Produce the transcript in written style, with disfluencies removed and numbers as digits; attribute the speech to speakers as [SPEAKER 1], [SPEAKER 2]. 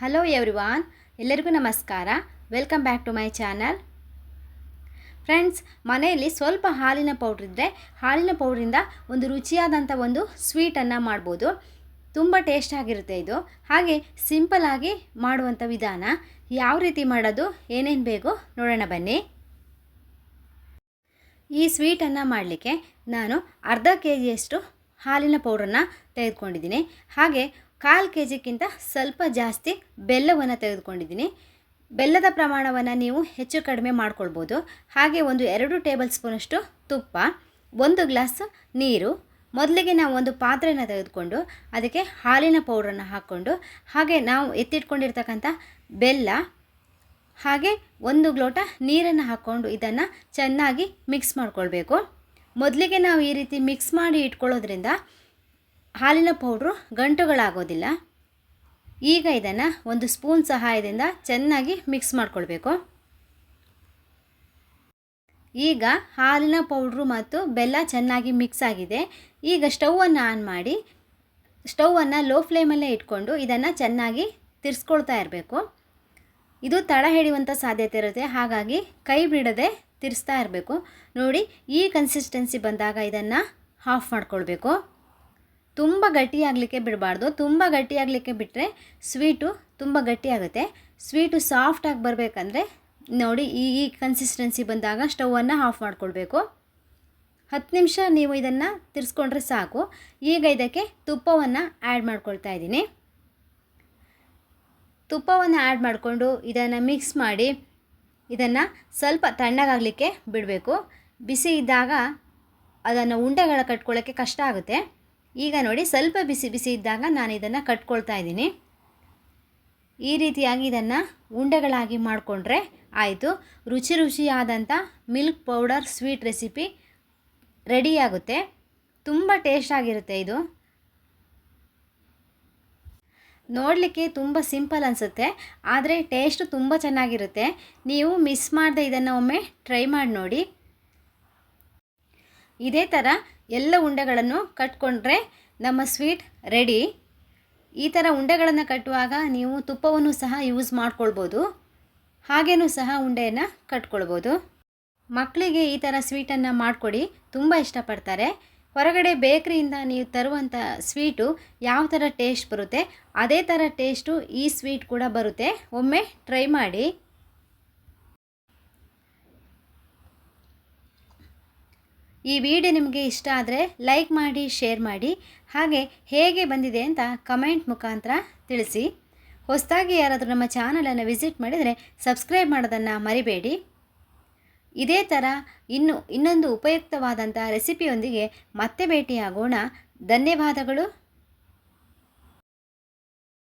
[SPEAKER 1] Hello everyone, ಎಲ್ಲರಿಗೂ ನಮಸ್ಕಾರ. Welcome back to my channel. Friends, ಮನೆಯಲ್ಲಿ ಸ್ವಲ್ಪ ಹಾಲಿನ ಪೌಡ್ರ್ ಇದ್ದರೆ ಹಾಲಿನ ಪೌಡ್ರಿಂದ ಒಂದು ರುಚಿಯಾದಂಥ ಒಂದು ಸ್ವೀಟನ್ನು ಮಾಡ್ಬೋದು. ತುಂಬ ಟೇಸ್ಟ್ ಆಗಿರುತ್ತೆ ಇದು. ಹಾಗೆ ಸಿಂಪಲ್ಲಾಗಿ ಮಾಡುವಂಥ ವಿಧಾನ ಯಾವ ರೀತಿ ಮಾಡೋದು, ಏನೇನು ಬೇಕೋ ನೋಡೋಣ ಬನ್ನಿ. ಈ ಸ್ವೀಟನ್ನು ಮಾಡಲಿಕ್ಕೆ ನಾನು ಅರ್ಧ KGಯಷ್ಟು ಹಾಲಿನ ಪೌಡ್ರನ್ನು ತೆಗೆದುಕೊಂಡಿದ್ದೀನಿ. ಹಾಗೆ 1/4 KGಗಿಂತ ಸ್ವಲ್ಪ ಜಾಸ್ತಿ ಬೆಲ್ಲವನ್ನು ತೆಗೆದುಕೊಂಡಿದ್ದೀನಿ. ಬೆಲ್ಲದ ಪ್ರಮಾಣವನ್ನು ನೀವು ಹೆಚ್ಚು ಕಡಿಮೆ ಮಾಡ್ಕೊಳ್ಬೋದು. ಹಾಗೆ ಒಂದು 2 ಟೇಬಲ್ ಸ್ಪೂನಷ್ಟು ತುಪ್ಪ, 1 ಗ್ಲಾಸ್ ನೀರು. ಮೊದಲಿಗೆ ನಾವು ಒಂದು ಪಾತ್ರೆಯನ್ನು ತೆಗೆದುಕೊಂಡು ಅದಕ್ಕೆ ಹಾಲಿನ ಪೌಡ್ರನ್ನು ಹಾಕ್ಕೊಂಡು, ಹಾಗೆ ನಾವು ಎತ್ತಿಟ್ಕೊಂಡಿರ್ತಕ್ಕಂಥ ಬೆಲ್ಲ, ಹಾಗೆ 1 ಲೋಟ ನೀರನ್ನು ಹಾಕ್ಕೊಂಡು ಇದನ್ನು ಚೆನ್ನಾಗಿ ಮಿಕ್ಸ್ ಮಾಡ್ಕೊಳ್ಬೇಕು. ಮೊದಲಿಗೆ ನಾವು ಈ ರೀತಿ ಮಿಕ್ಸ್ ಮಾಡಿ ಇಟ್ಕೊಳ್ಳೋದ್ರಿಂದ ಹಾಲಿನ ಪೌಡ್ರು ಗಂಟುಗಳಾಗೋದಿಲ್ಲ. ಈಗ ಇದನ್ನು ಒಂದು ಸ್ಪೂನ್ ಸಹಾಯದಿಂದ ಚೆನ್ನಾಗಿ ಮಿಕ್ಸ್ ಮಾಡ್ಕೊಳ್ಬೇಕು. ಈಗ ಹಾಲಿನ ಪೌಡ್ರು ಮತ್ತು ಬೆಲ್ಲ ಚೆನ್ನಾಗಿ ಮಿಕ್ಸ್ ಆಗಿದೆ. ಈಗ ಸ್ಟೌವನ್ನು ಆನ್ ಮಾಡಿ ಸ್ಟೌವನ್ನು ಲೋ ಫ್ಲೇಮಲ್ಲೇ ಇಟ್ಕೊಂಡು ಇದನ್ನು ಚೆನ್ನಾಗಿ ತಿರ್ಸ್ಕೊಳ್ತಾ ಇರಬೇಕು. ಇದು ತಳ ಹಿಡಿಯುವಂಥ ಸಾಧ್ಯತೆ ಇರುತ್ತೆ, ಹಾಗಾಗಿ ಕೈ ಬಿಡದೆ ತಿರ್ಸ್ತಾ ಇರಬೇಕು. ನೋಡಿ, ಈ ಕನ್ಸಿಸ್ಟೆನ್ಸಿ ಬಂದಾಗ ಇದನ್ನು ಆಫ್ ಮಾಡ್ಕೊಳ್ಬೇಕು. ತುಂಬ ಗಟ್ಟಿಯಾಗಲಿಕ್ಕೆ ಬಿಡಬಾರ್ದು. ತುಂಬ ಗಟ್ಟಿಯಾಗಲಿಕ್ಕೆ ಬಿಟ್ಟರೆ ಸ್ವೀಟು ತುಂಬ ಗಟ್ಟಿಯಾಗುತ್ತೆ. ಸ್ವೀಟು ಸಾಫ್ಟಾಗಿ ಬರಬೇಕಂದ್ರೆ ನೋಡಿ, ಈ ಕನ್ಸಿಸ್ಟೆನ್ಸಿ ಬಂದಾಗ ಸ್ಟವನ್ನು ಆಫ್ ಮಾಡ್ಕೊಳ್ಬೇಕು. 10 ನಿಮಿಷ ನೀವು ಇದನ್ನು ತಿರ್ಸ್ಕೊಂಡ್ರೆ ಸಾಕು. ಈಗ ಇದಕ್ಕೆ ತುಪ್ಪವನ್ನು ಆ್ಯಡ್ ಮಾಡ್ಕೊಳ್ತಾ ಇದ್ದೀನಿ. ತುಪ್ಪವನ್ನು ಆ್ಯಡ್ ಮಾಡಿಕೊಂಡು ಇದನ್ನು ಮಿಕ್ಸ್ ಮಾಡಿ ಇದನ್ನು ಸ್ವಲ್ಪ ತಣ್ಣಗಾಗಲಿಕ್ಕೆ ಬಿಡಬೇಕು. ಬಿಸಿ ಇದ್ದಾಗ ಅದನ್ನು ಉಂಡೆಗಳ ಕಟ್ಕೊಳ್ಳೋಕ್ಕೆ ಕಷ್ಟ ಆಗುತ್ತೆ. ಈಗ ನೋಡಿ, ಸ್ವಲ್ಪ ಬಿಸಿ ಬಿಸಿ ಇದ್ದಾಗ ನಾನು ಇದನ್ನು ಕಟ್ಕೊಳ್ತಾ ಇದ್ದೀನಿ. ಈ ರೀತಿಯಾಗಿ ಇದನ್ನು ಉಂಡೆಗಳಾಗಿ ಮಾಡಿಕೊಂಡ್ರೆ ಆಯಿತು. ರುಚಿಯಾದಂಥ ಮಿಲ್ಕ್ ಪೌಡರ್ ಸ್ವೀಟ್ ರೆಸಿಪಿ ರೆಡಿಯಾಗುತ್ತೆ. ತುಂಬ ಟೇಸ್ಟ್ ಆಗಿರುತ್ತೆ ಇದು. ನೋಡಲಿಕ್ಕೆ ತುಂಬ ಸಿಂಪಲ್ ಅನಿಸುತ್ತೆ, ಆದರೆ ಟೇಸ್ಟು ತುಂಬ ಚೆನ್ನಾಗಿರುತ್ತೆ. ನೀವು ಮಿಸ್ ಮಾಡದೆ ಇದನ್ನು ಒಮ್ಮೆ ಟ್ರೈ ಮಾಡಿ ನೋಡಿ. ಇದೇ ಥರ ಎಲ್ಲ ಉಂಡೆಗಳನ್ನು ಕಟ್ಕೊಂಡ್ರೆ ನಮ್ಮ ಸ್ವೀಟ್ ರೆಡಿ. ಈ ಥರ ಉಂಡೆಗಳನ್ನು ಕಟ್ಟುವಾಗ ನೀವು ತುಪ್ಪವನ್ನು ಸಹ ಯೂಸ್ ಮಾಡ್ಕೊಳ್ಬೋದು. ಹಾಗೇನೂ ಸಹ ಉಂಡೆಯನ್ನು ಕಟ್ಕೊಳ್ಬೋದು. ಮಕ್ಕಳಿಗೆ ಈ ಥರ ಸ್ವೀಟನ್ನು ಮಾಡಿಕೊಡಿ, ತುಂಬ ಇಷ್ಟಪಡ್ತಾರೆ. ಹೊರಗಡೆ ಬೇಕ್ರಿಯಿಂದ ನೀವು ತರುವಂಥ ಸ್ವೀಟು ಯಾವ ಥರ ಟೇಸ್ಟ್ ಬರುತ್ತೆ ಅದೇ ಥರ ಟೇಸ್ಟು ಈ ಸ್ವೀಟ್ ಕೂಡ ಬರುತ್ತೆ. ಒಮ್ಮೆ ಟ್ರೈ ಮಾಡಿ. ಈ ವಿಡಿಯೋ ನಿಮಗೆ ಇಷ್ಟ ಆದರೆ ಲೈಕ್ ಮಾಡಿ, ಶೇರ್ ಮಾಡಿ. ಹಾಗೆ ಹೇಗೆ ಬಂದಿದೆ ಅಂತ ಕಮೆಂಟ್ ಮುಖಾಂತರ ತಿಳಿಸಿ. ಹೊಸದಾಗಿ ಯಾರಾದರೂ ನಮ್ಮ ಚಾನಲನ್ನು ವಿಸಿಟ್ ಮಾಡಿದರೆ ಸಬ್ಸ್ಕ್ರೈಬ್ ಮಾಡೋದನ್ನು ಮರಿಬೇಡಿ. ಇದೇ ಥರ ಇನ್ನೊಂದು ಉಪಯುಕ್ತವಾದಂಥ ರೆಸಿಪಿಯೊಂದಿಗೆ ಮತ್ತೆ ಭೇಟಿಯಾಗೋಣ. ಧನ್ಯವಾದಗಳು.